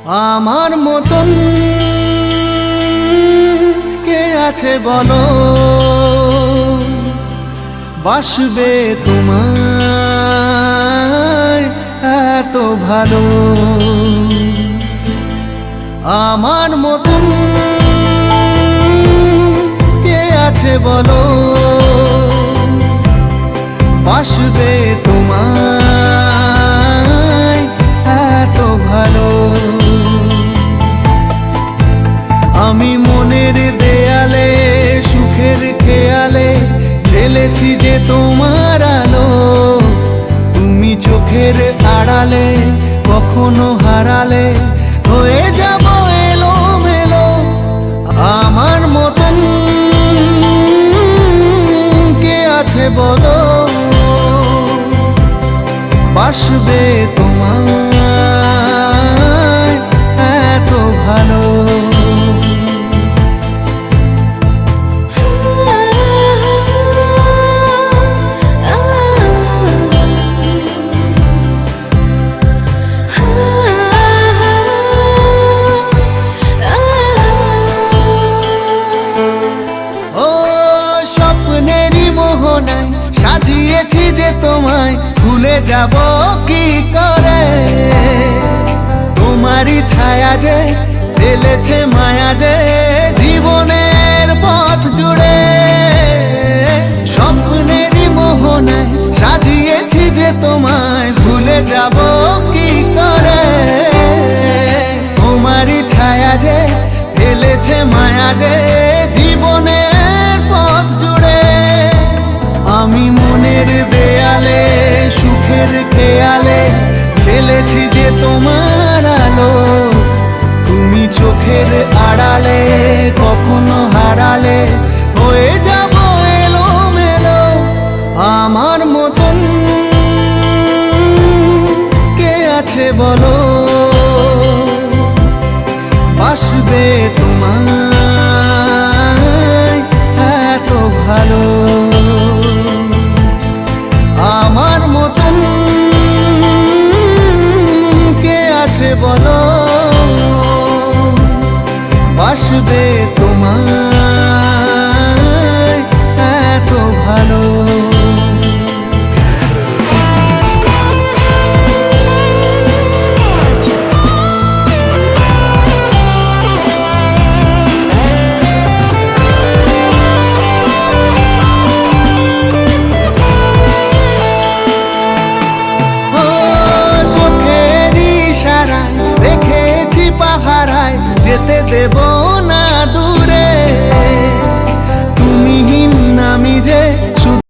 আমার মতন কে আছে বলো, বাসবে তোমায় এত ভালো। আমার মতন কে আছে বলো, বাসবে তোমায় এত ভালো। আমি মনের দেয়ালে সুখের খেয়ালে ঢেলেছি যে তোমার আলো, তুমি চোখের আড়ালে কখনো হারালে হয়ে যাব এলোমেলো। আমার মতন কে আছে বলো, বাসবে তোমায় এত ভালো। সাজিয়েছি যে তোমায় ভুলে যাব কি করে, তোমারই ছায়া যে ফেলেছে মায়া যে জীবনের পথ জুড়ে। স্বপ্নেরই মোহনায় সাজিয়েছি যে তোমায় ভুলে যাব কি করে, তোমারই ছায়া যে ফেলেছে মায়া যে জীবনের পথ জুড়ে। আমি মনের দেয়ালে সুখের খেয়ালে ঢেলেছি যে তোমার আলো, তুমি চোখের আড়ালে কখনো হারালে হয়ে যাব এলোমেলো। আমার মতন কে আছে বলো, বাসবে তোমায় এত ভালো। আমার মতন কে আছে বলো, বাসবে তোমায় এত ভালো। যেতে দেব